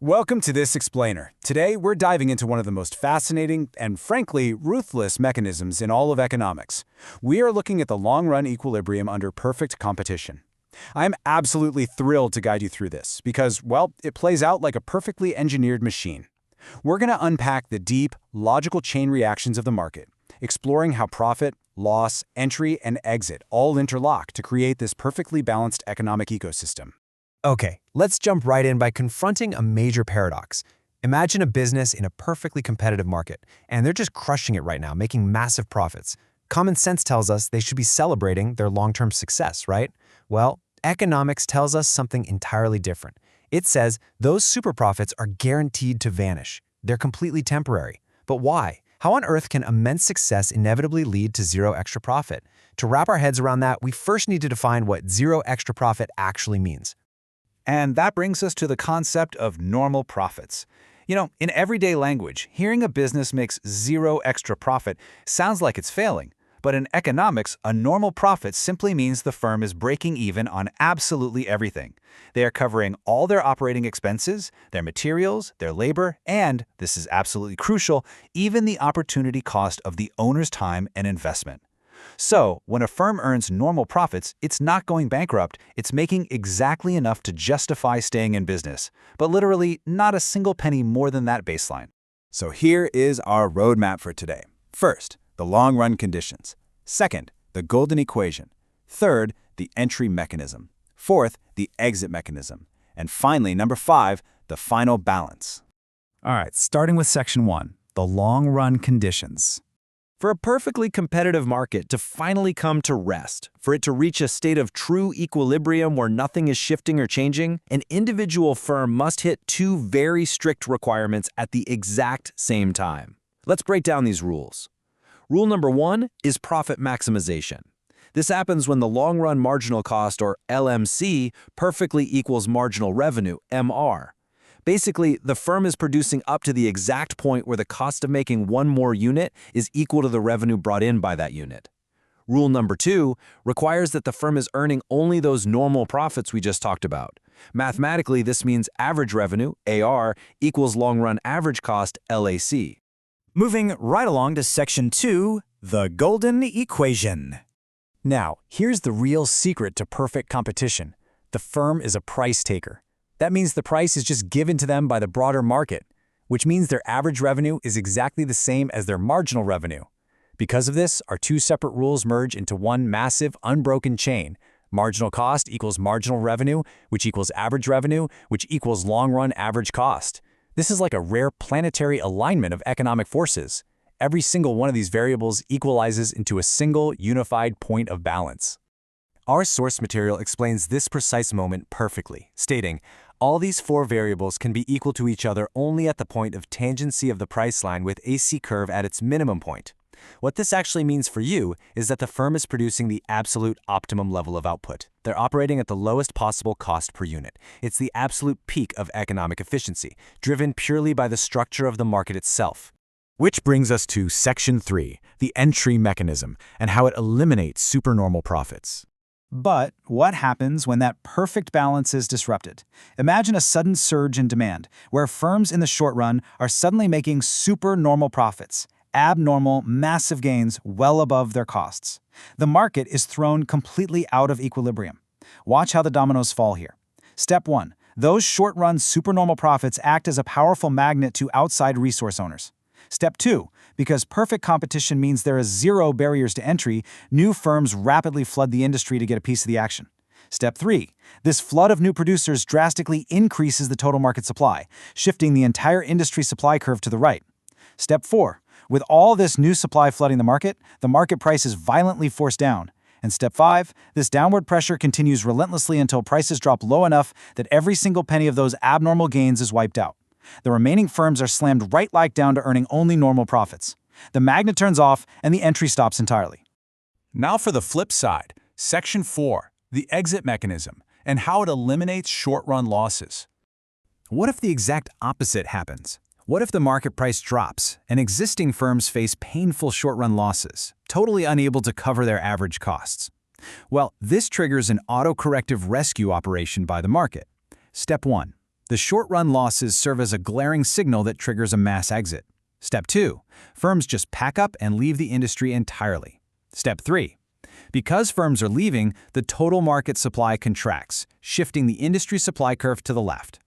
Welcome to This Explainer. Today, we're diving into one of the most fascinating and, frankly, ruthless mechanisms in all of economics. We are looking at the long-run equilibrium under perfect competition. I'm absolutely thrilled to guide you through this because, well, it plays out like a perfectly engineered machine. We're going to unpack the deep, logical chain reactions of the market, exploring how profit, loss, entry, and exit all interlock to create this perfectly balanced economic ecosystem. Okay, let's jump right in by confronting a major paradox. Imagine a business in a perfectly competitive market, and they're just crushing it right now, making massive profits. Common sense tells us they should be celebrating their long-term success, right? Well, economics tells us something entirely different. It says those super profits are guaranteed to vanish. They're completely temporary. But why? How on earth can immense success inevitably lead to zero extra profit? To wrap our heads around that, we first need to define what zero extra profit actually means. And that brings us to the concept of normal profits. In everyday language, hearing a business makes zero extra profit sounds like it's failing. But in economics, a normal profit simply means the firm is breaking even on absolutely everything. They are covering all their operating expenses, their materials, their labor, and, this is absolutely crucial, even the opportunity cost of the owner's time and investment. So, when a firm earns normal profits, it's not going bankrupt, it's making exactly enough to justify staying in business, but literally not a single penny more than that baseline. So here is our roadmap for today. First, the long-run conditions. Second, the golden equation. Third, the entry mechanism. Fourth, the exit mechanism. And finally, number 5, the final balance. All right, starting with section 1, the long-run conditions. For a perfectly competitive market to finally come to rest, for it to reach a state of true equilibrium where nothing is shifting or changing, an individual firm must hit 2 very strict requirements at the exact same time. Let's break down these rules. Rule number 1 is profit maximization. This happens when the long-run marginal cost, or LMC, perfectly equals marginal revenue, MR. Basically, the firm is producing up to the exact point where the cost of making one more unit is equal to the revenue brought in by that unit. Rule number 2 requires that the firm is earning only those normal profits we just talked about. Mathematically, this means average revenue, AR, equals long-run average cost, LAC. Moving right along to section 2, the golden equation. Now, here's the real secret to perfect competition. The firm is a price taker. That means the price is just given to them by the broader market, which means their average revenue is exactly the same as their marginal revenue. Because of this, our 2 separate rules merge into one massive, unbroken chain. Marginal cost equals marginal revenue, which equals average revenue, which equals long-run average cost. This is like a rare planetary alignment of economic forces. Every single one of these variables equalizes into a single, unified point of balance. Our source material explains this precise moment perfectly, stating, all these 4 variables can be equal to each other only at the point of tangency of the price line with AC curve at its minimum point. What this actually means for you is that the firm is producing the absolute optimum level of output. They're operating at the lowest possible cost per unit. It's the absolute peak of economic efficiency, driven purely by the structure of the market itself. Which brings us to section 3, the entry mechanism, and how it eliminates supernormal profits. But what happens when that perfect balance is disrupted? Imagine a sudden surge in demand, where firms in the short run are suddenly making supernormal profits, abnormal, massive gains well above their costs. The market is thrown completely out of equilibrium. Watch how the dominoes fall here. Step 1. Those short-run supernormal profits act as a powerful magnet to outside resource owners. Step 2. Because perfect competition means there is 0 barriers to entry, new firms rapidly flood the industry to get a piece of the action. Step 3. This flood of new producers drastically increases the total market supply, shifting the entire industry supply curve to the right. Step 4. With all this new supply flooding the market price is violently forced down. And step 5. This downward pressure continues relentlessly until prices drop low enough that every single penny of those abnormal gains is wiped out. The remaining firms are slammed right like down to earning only normal profits. The magnet turns off and the entry stops entirely. Now for the flip side, section 4, the exit mechanism, and how it eliminates short-run losses. What if the exact opposite happens? What if the market price drops and existing firms face painful short-run losses, totally unable to cover their average costs? Well, this triggers an autocorrective rescue operation by the market. Step 1. The short-run losses serve as a glaring signal that triggers a mass exit. Step 2. Firms just pack up and leave the industry entirely. Step 3. Because firms are leaving, the total market supply contracts, shifting the industry supply curve to the left.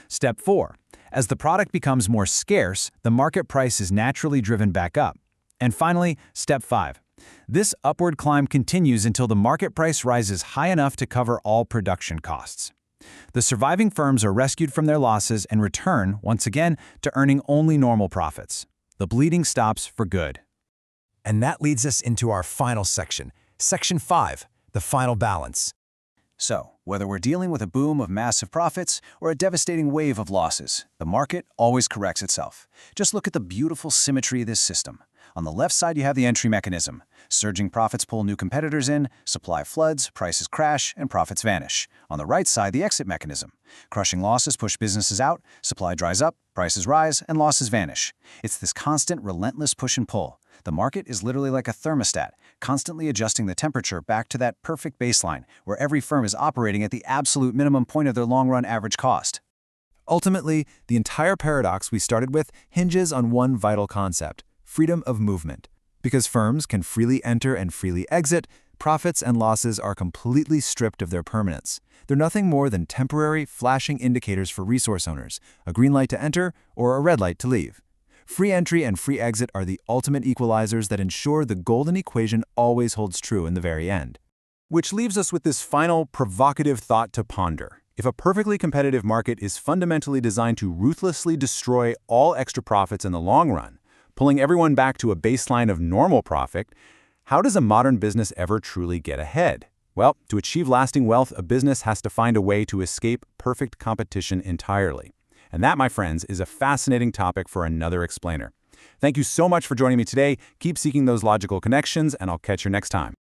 Step 4. As the product becomes more scarce, the market price is naturally driven back up. And finally, Step 5. This upward climb continues until the market price rises high enough to cover all production costs. The surviving firms are rescued from their losses and return, once again, to earning only normal profits. The bleeding stops for good. And that leads us into our final section, Section 5, the final balance. So, whether we're dealing with a boom of massive profits or a devastating wave of losses, the market always corrects itself. Just look at the beautiful symmetry of this system. On the left side, you have the entry mechanism. Surging profits pull new competitors in, supply floods, prices crash, and profits vanish. On the right side, the exit mechanism. Crushing losses push businesses out, supply dries up, prices rise, and losses vanish. It's this constant, relentless push and pull. The market is literally like a thermostat, constantly adjusting the temperature back to that perfect baseline, where every firm is operating at the absolute minimum point of their long-run average cost. Ultimately, the entire paradox we started with hinges on one vital concept: freedom of movement. Because firms can freely enter and freely exit, profits and losses are completely stripped of their permanence. They're nothing more than temporary, flashing indicators for resource owners, a green light to enter or a red light to leave. Free entry and free exit are the ultimate equalizers that ensure the golden equation always holds true in the very end. Which leaves us with this final, provocative thought to ponder. If a perfectly competitive market is fundamentally designed to ruthlessly destroy all extra profits in the long run, pulling everyone back to a baseline of normal profit, how does a modern business ever truly get ahead? Well, to achieve lasting wealth, a business has to find a way to escape perfect competition entirely. And that, my friends, is a fascinating topic for another explainer. Thank you so much for joining me today. Keep seeking those logical connections, and I'll catch you next time.